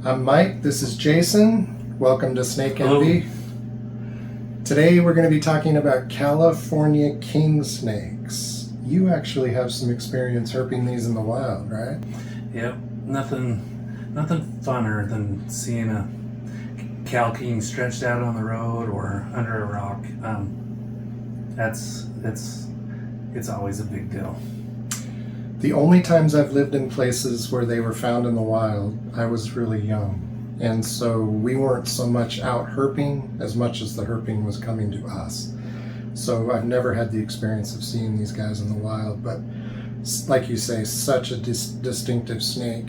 I'm Mike, this is Jason. Welcome to Snake Envy. Today we're going to be talking about California Kingsnakes. You actually have some experience herping these in the wild, right? Yep, nothing funner than seeing a Cal King stretched out on the road or under a rock. It's always a big deal. The only times I've lived in places where they were found in the wild, I was really young. And so we weren't so much out herping as much as the herping was coming to us. So I've never had the experience of seeing these guys in the wild, but like you say, such a distinctive snake.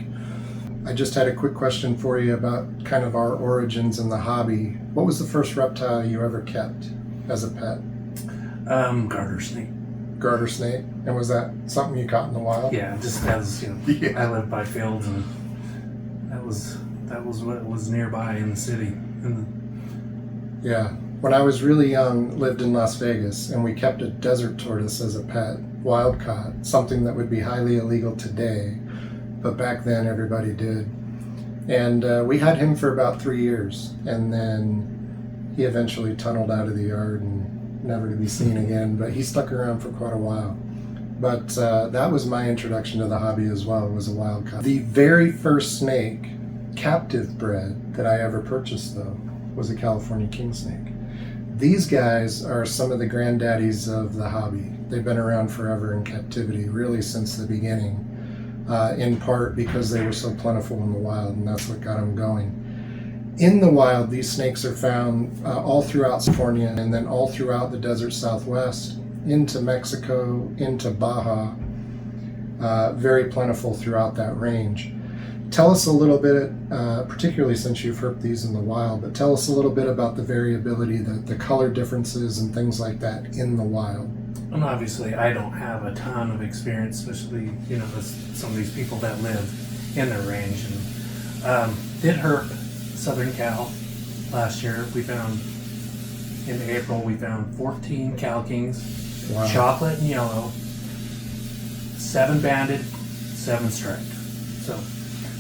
I just had a quick question for you about kind of our origins in the hobby. What was the first reptile you ever kept as a pet? Garter snake. Garter snake? And was that something you caught in the wild? Yeah, just as Yeah. I lived by fields, and that was what was nearby in the city. Yeah. When I was really young, lived in Las Vegas, and we kept a desert tortoise as a pet, wild caught, something that would be highly illegal today, but back then everybody did. And we had him for about 3 years, and then he eventually tunneled out of the yard and never to be seen again, but he stuck around for quite a while. But that was my introduction to the hobby as well, was a wild caught. The very first snake, captive bred, that I ever purchased though, was a California Kingsnake. These guys are some of the granddaddies of the hobby. They've been around forever in captivity, really since the beginning, in part because they were so plentiful in the wild, and that's what got them going. In the wild, these snakes are found all throughout California and then all throughout the desert Southwest, into Mexico, into Baja, very plentiful throughout that range. Tell us a little bit, particularly since you've herped these in the wild, but tell us a little bit about the variability, the color differences and things like that in the wild. And obviously I don't have a ton of experience, especially with some of these people that live in their range. And did herp Southern Cal last year. In April we found 14 Cal Kings. Wow. Chocolate and yellow, 7 banded, 7 striped. So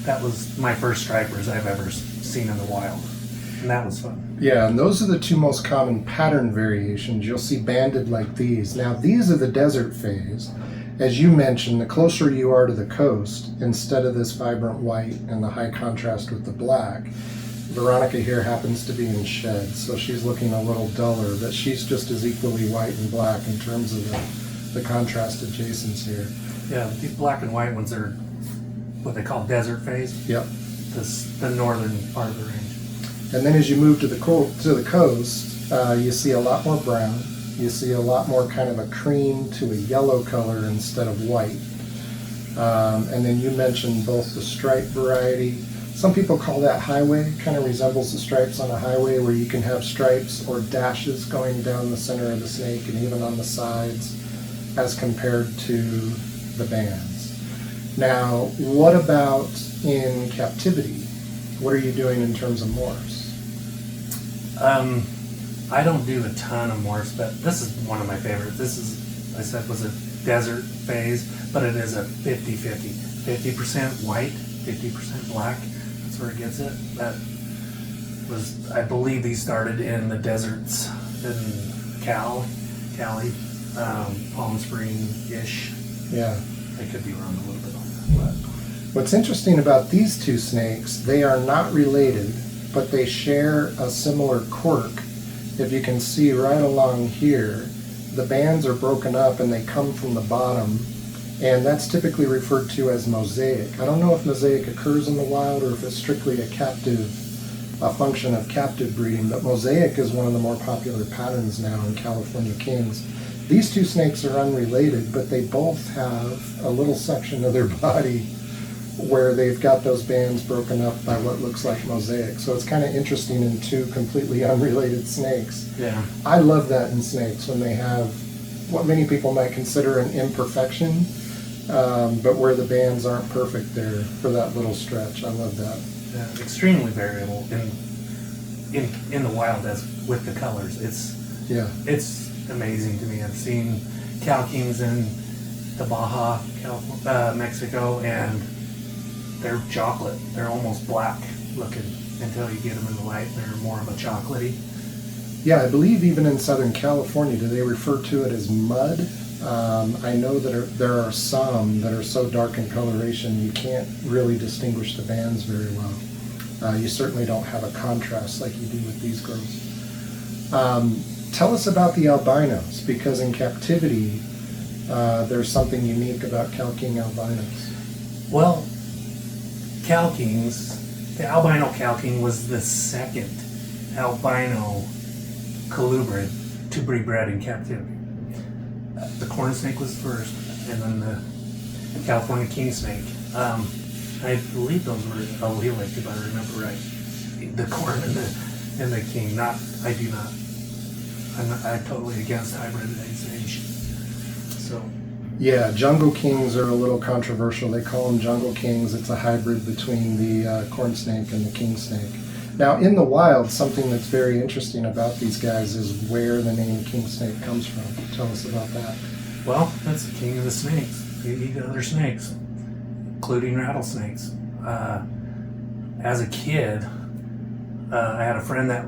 that was my first stripers I've ever seen in the wild, and that was fun. Yeah, and those are the two most common pattern variations. You'll see banded like these. Now these are the desert phase. As you mentioned, the closer you are to the coast, instead of this vibrant white and the high contrast with the black, Veronica here happens to be in shed, so she's looking a little duller, but she's just as equally white and black in terms of the contrast to Jason's here. Yeah, the black and white ones are what they call desert phase. Yep. The northern part of the range. And then as you move to the coast, you see a lot more brown. You see a lot more kind of a cream to a yellow color instead of white. And then you mentioned both the stripe variety. Some people call that highway, kind of resembles the stripes on a highway where you can have stripes or dashes going down the center of the snake and even on the sides as compared to the bands. Now, what about in captivity? What are you doing in terms of morphs? I don't do a ton of morphs, but this is one of my favorites. This is, I said, was a desert phase, but it is a 50-50. 50% white, 50% black. That's where it gets it. That was, I believe these started in the deserts in Cali, Palm Springs-ish. Yeah. I could be wrong a little bit on that. What's interesting about these two snakes, they are not related, but they share a similar quirk. If you can see right along here, the bands are broken up and they come from the bottom, and that's typically referred to as mosaic. I don't know if mosaic occurs in the wild or if it's strictly a function of captive breeding, but mosaic is one of the more popular patterns now in California Kings. These two snakes are unrelated, but they both have a little section of their body where they've got those bands broken up by what looks like mosaic. So it's kind of interesting in two completely unrelated snakes. Yeah. I love that in snakes when they have what many people might consider an imperfection, but where the bands aren't perfect there for that little stretch. I love that. Yeah, extremely variable in the wild as with the colors. It's amazing to me. I've seen Cal Kings in the Baja, Mexico, and they're chocolate. They're almost black. looking until you get them in the light. They're more of a chocolatey. Yeah, I believe even in Southern California, do they refer to it as mud? I know that there are some that are so dark in coloration you can't really distinguish the bands very well. You certainly don't have a contrast like you do with these girls. Tell us about the albinos, because in captivity there's something unique about Cal King albinos. Well, Cal Kings, the albino Cal King was the second albino colubrid to be bred in captivity. The corn snake was first, and then the California Kingsnake. I believe those were allelic, if I remember right. The corn and the king. I'm totally against hybridization. So. Yeah, jungle kings are a little controversial. They call them jungle kings. It's a hybrid between the corn snake and the king snake. Now, in the wild, something that's very interesting about these guys is where the name king snake comes from. Tell us about that. Well, that's the king of the snakes. They eat other snakes, including rattlesnakes. As a kid, I had a friend that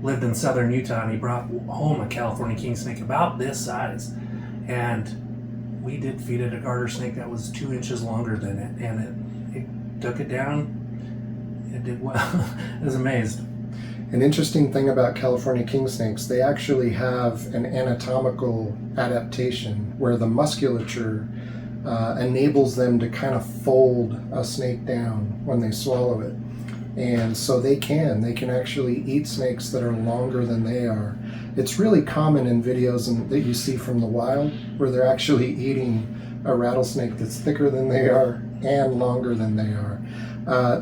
lived in southern Utah, and he brought home a California kingsnake about this size. And we did feed it a garter snake that was 2 inches longer than it, and it took it down. It did well. I was amazed. An interesting thing about California kingsnakes, they actually have an anatomical adaptation where the musculature enables them to kind of fold a snake down when they swallow it. And so they can actually eat snakes that are longer than they are. It's really common in videos that you see from the wild where they're actually eating a rattlesnake that's thicker than they are and longer than they are.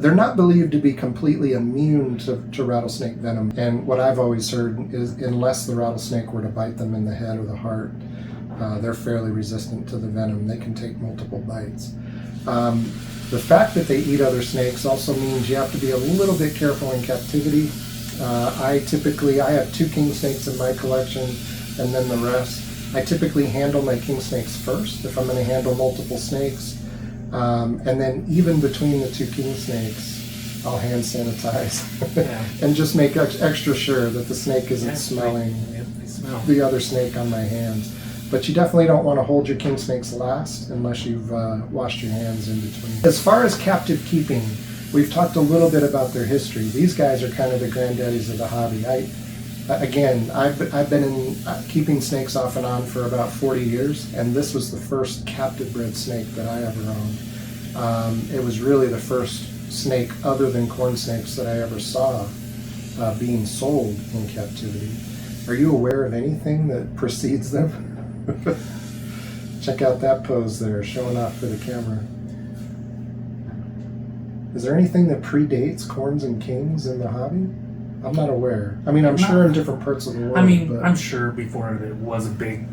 They're not believed to be completely immune to rattlesnake venom, and what I've always heard is unless the rattlesnake were to bite them in the head or the heart, they're fairly resistant to the venom. They can take multiple bites. The fact that they eat other snakes also means you have to be a little bit careful in captivity. I have 2 king snakes in my collection, and then the rest. I typically handle my king snakes first if I'm going to handle multiple snakes. And then even between the 2 king snakes, I'll hand sanitize and just make extra sure that the snake isn't smelling the other snake on my hands. But you definitely don't want to hold your king snakes last unless you've washed your hands in between. As far as captive keeping, we've talked a little bit about their history. These guys are kind of the granddaddies of the hobby. I've been in keeping snakes off and on for about 40 years, and this was the first captive bred snake that I ever owned. It was really the first snake other than corn snakes that I ever saw being sold in captivity. Are you aware of anything that precedes them? Check out that pose there, showing off for the camera. Is there anything that predates corns and kings in the hobby? I'm not aware. I mean, I'm sure in different parts of the world. I mean, I'm sure before it was a big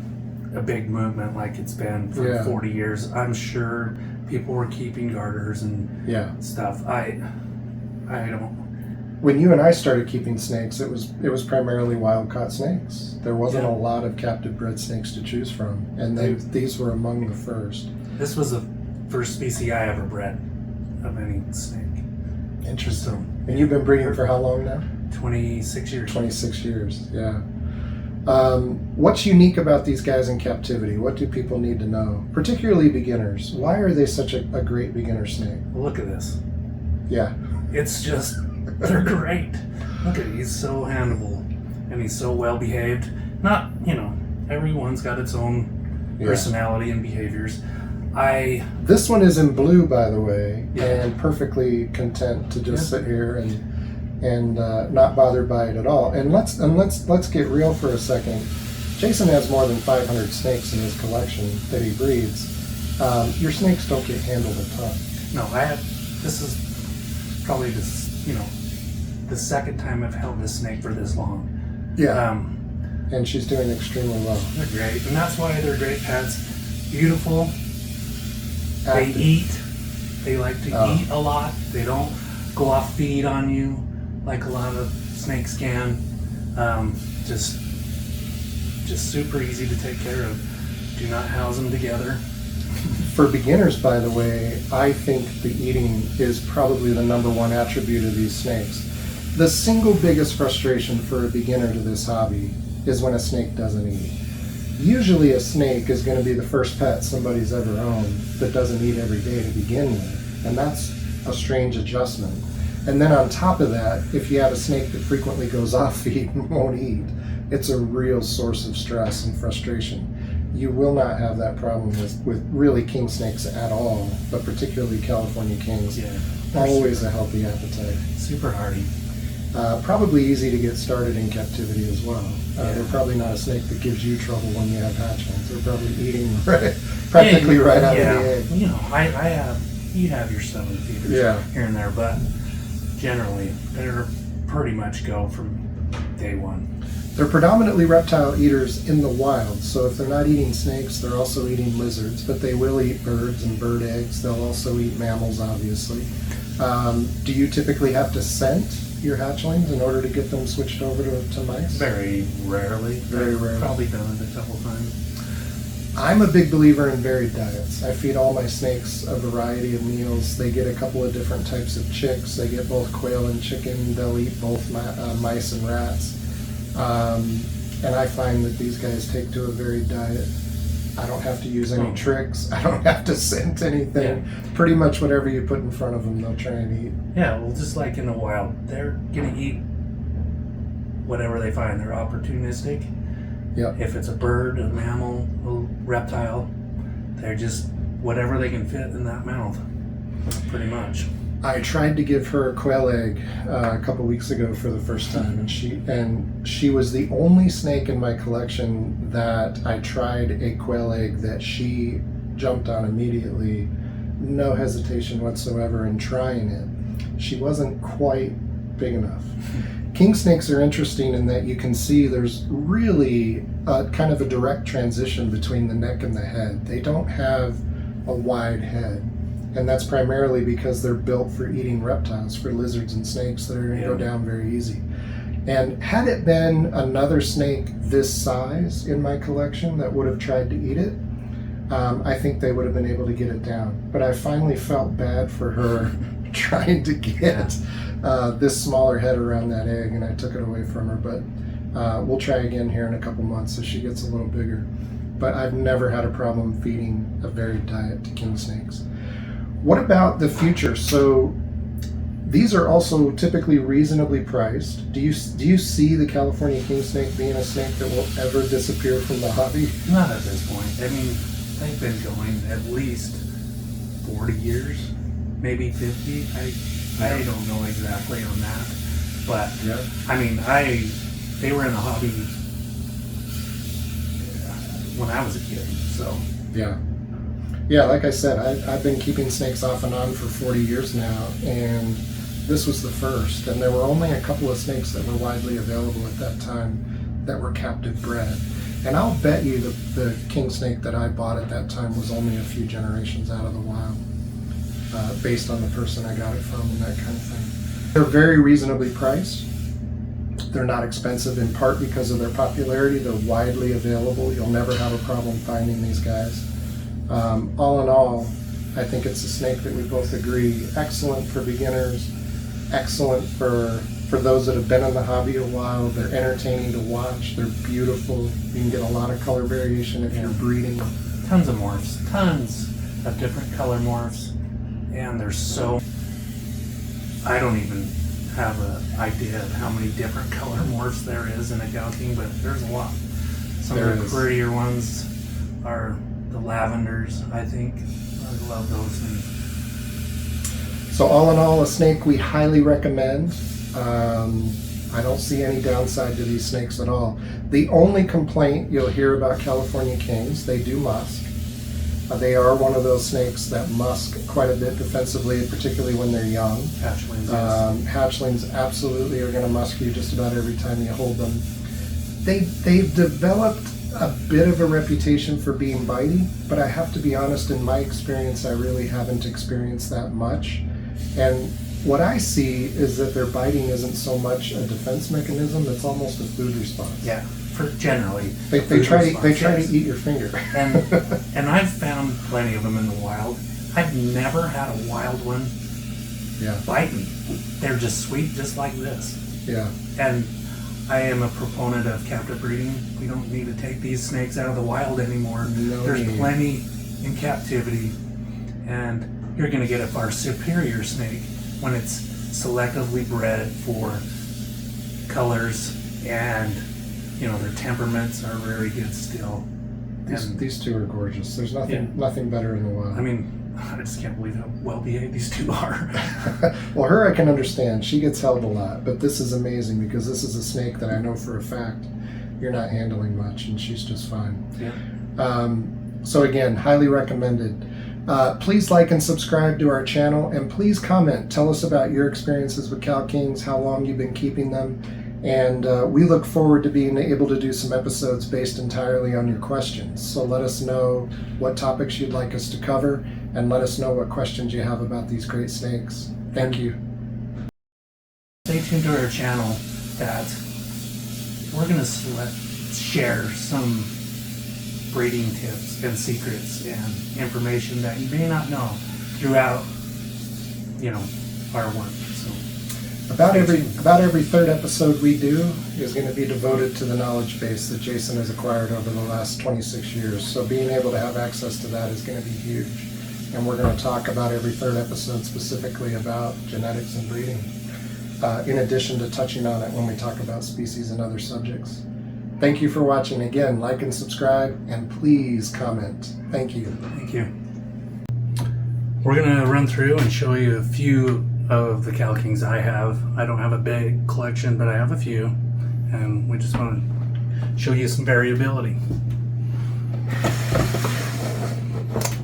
movement like it's been for 40 years. I'm sure people were keeping garters and stuff. I don't. When you and I started keeping snakes, it was primarily wild caught snakes. There wasn't a lot of captive bred snakes to choose from, and these were among the first. This was the first species I ever bred of any snake. Interesting. And you've been breeding for how long now? 26 years. 26 years, yeah. What's unique about these guys in captivity? What do people need to know? Particularly beginners. Why are they such a great beginner snake? Look at this. Yeah. It's just, they're great. Look at it, he's so handleable and he's so well behaved. Not, everyone's got its own personality and behaviors. This one is in blue, by the way, and perfectly content to just sit here and not bothered by it at all. And let's get real for a second. Jason has more than 500 snakes in his collection that he breeds. Your snakes don't get handled a ton. No, this is probably the second time I've held this snake for this long. Yeah. And she's doing extremely well. They're great, and that's why they're great pets. Beautiful. Active. They eat. They like to eat a lot. They don't go off feed on you like a lot of snakes can. Just super easy to take care of. Do not house them together. For beginners, by the way, I think the eating is probably the number one attribute of these snakes. The single biggest frustration for a beginner to this hobby is when a snake doesn't eat. Usually a snake is going to be the first pet somebody's ever owned that doesn't eat every day to begin with, and that's a strange adjustment. And then on top of that, if you have a snake that frequently goes off feed and won't eat, it's a real source of stress and frustration. You will not have that problem with really king snakes at all, but particularly California Kings. Yeah. Always a healthy appetite. Super hardy. Probably easy to get started in captivity as well. Yeah. They're probably not a snake that gives you trouble when you have hatchlings. They're probably eating practically right out of the egg. You know, you have your 7 feeders here and there, but generally they're pretty much go from day one. They're predominantly reptile eaters in the wild, so if they're not eating snakes, they're also eating lizards, but they will eat birds and bird eggs. They'll also eat mammals, obviously. Do you typically have to scent your hatchlings in order to get them switched over to mice? Very rarely. Very rarely. Probably done it a couple times. I'm a big believer in varied diets. I feed all my snakes a variety of meals. They get a couple of different types of chicks. They get both quail and chicken. They'll eat both mice and rats. And I find that these guys take to a varied diet. I don't have to use any tricks. I don't have to scent anything. Yeah. Pretty much whatever you put in front of them, they'll try and eat. Yeah, well, just like in the wild, they're gonna eat whatever they find. They're opportunistic. Yep. If it's a bird, a mammal, a reptile, they're just whatever they can fit in that mouth, pretty much. I tried to give her a quail egg a couple weeks ago for the first time, and she was the only snake in my collection that I tried a quail egg that she jumped on immediately, no hesitation whatsoever in trying it. She wasn't quite big enough. King snakes are interesting in that you can see there's really kind of a direct transition between the neck and the head. They don't have a wide head. And that's primarily because they're built for eating reptiles, for lizards and snakes that are going to go down very easy. And had it been another snake this size in my collection that would have tried to eat it, I think they would have been able to get it down. But I finally felt bad for her trying to get this smaller head around that egg, and I took it away from her. But we'll try again here in a couple months as she gets a little bigger. But I've never had a problem feeding a varied diet to king snakes. What about the future? So these are also typically reasonably priced. Do you see the California kingsnake being a snake that will ever disappear from the hobby? Not at this point. I mean, they've been going at least 40 years, maybe 50. I don't know exactly on that, but I mean, they were in the hobby when I was a kid, so Yeah, like I said, I've been keeping snakes off and on for 40 years now, and this was the first. And there were only a couple of snakes that were widely available at that time that were captive bred. And I'll bet you the king snake that I bought at that time was only a few generations out of the wild, based on the person I got it from and that kind of thing. They're very reasonably priced. They're not expensive, in part because of their popularity. They're widely available. You'll never have a problem finding these guys. All in all, I think it's a snake that we both agree, excellent for beginners, excellent for those that have been in the hobby a while. They're entertaining to watch, they're beautiful, you can get a lot of color variation if you're breeding. Tons of morphs, tons of different color morphs, and there's so, I don't even have an idea of how many different color morphs there is in a Gal King, but there's a lot. Some of the prettier ones are the lavenders, I think. I love those things. So all in all, a snake we highly recommend. I don't see any downside to these snakes at all. The only complaint you'll hear about California Kings, they do musk. They are one of those snakes that musk quite a bit defensively, particularly when they're young. Hatchlings, yes. Hatchlings absolutely are going to musk you just about every time you hold them. They've developed a bit of a reputation for being bitey, but I have to be honest, in my experience, I really haven't experienced that much. And what I see is that their biting isn't so much a defense mechanism, it's almost a food response. Yeah, generally. They food try response, to yes. eat your finger. And I've found plenty of them in the wild. I've never had a wild one Yeah. bite me. They're just sweet, just like this. Yeah. And I am a proponent of captive breeding. We don't need to take these snakes out of the wild anymore. No There's need. plenty in captivity, and you're going to get a far superior snake when it's selectively bred for colors, and their temperaments are very good still. These two are gorgeous. There's nothing better in the wild. I mean, I just can't believe how well behaved these two are. Well, her I can understand. She gets held a lot, but this is amazing because this is a snake that I know for a fact you're not handling much, and she's just fine. Yeah. So again, highly recommended. Please like and subscribe to our channel, and please comment. Tell us about your experiences with Cal Kings, how long you've been keeping them, and we look forward to being able to do some episodes based entirely on your questions. So let us know what topics you'd like us to cover, and let us know what questions you have about these great snakes. Thank you. Stay tuned to our channel that we're going to share some breeding tips and secrets and information that you may not know throughout our work. So About every third episode we do is going to be devoted to the knowledge base that Jason has acquired over the last 26 years. So being able to have access to that is going to be huge. And we're going to talk about every third episode specifically about genetics and breeding, in addition to touching on it when we talk about species and other subjects. Thank you for watching. Again, like and subscribe, and please comment. Thank you. thank you. We're going to run through and show you a few of the Cal Kings I have. I don't have a big collection, but I have a few, and we just want to show you some variability.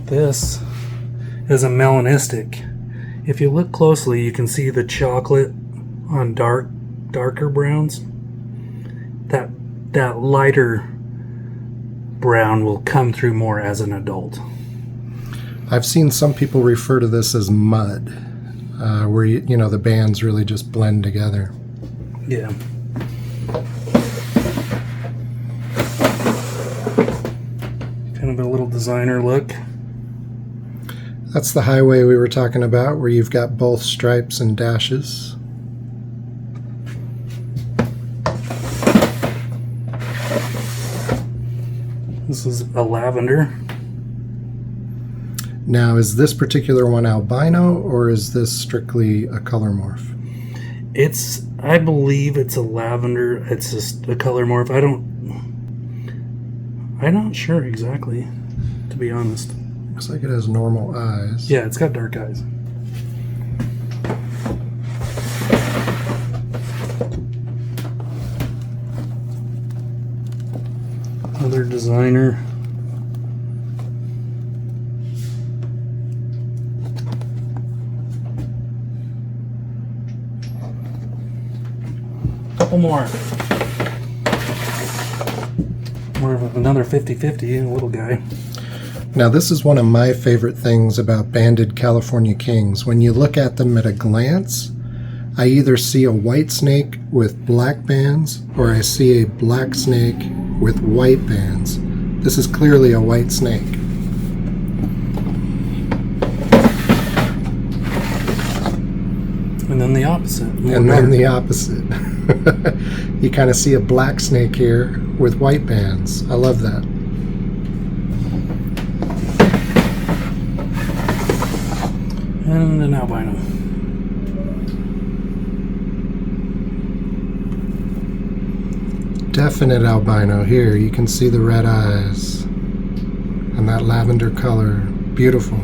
This is a melanistic. If you look closely, you can see the chocolate on darker browns. That lighter brown will come through more as an adult. I've seen some people refer to this as mud, where the bands really just blend together. Yeah. Kind of a little designer look. That's the highway we were talking about, where you've got both stripes and dashes. This is a lavender. Now, is this particular one albino, or is this strictly a color morph? I believe it's a lavender. It's just a color morph. I'm not sure exactly, to be honest. Looks like it has normal eyes. Yeah, it's got dark eyes. Another designer. Couple more. More of another 50-50, a little guy. Now, this is one of my favorite things about banded California Kings. When you look at them at a glance, I either see a white snake with black bands, or I see a black snake with white bands. This is clearly a white snake. And then the opposite. And then the opposite. You kind of see a black snake here with white bands. I love that. And an albino. Definite albino here. You can see the red eyes and that lavender color. Beautiful.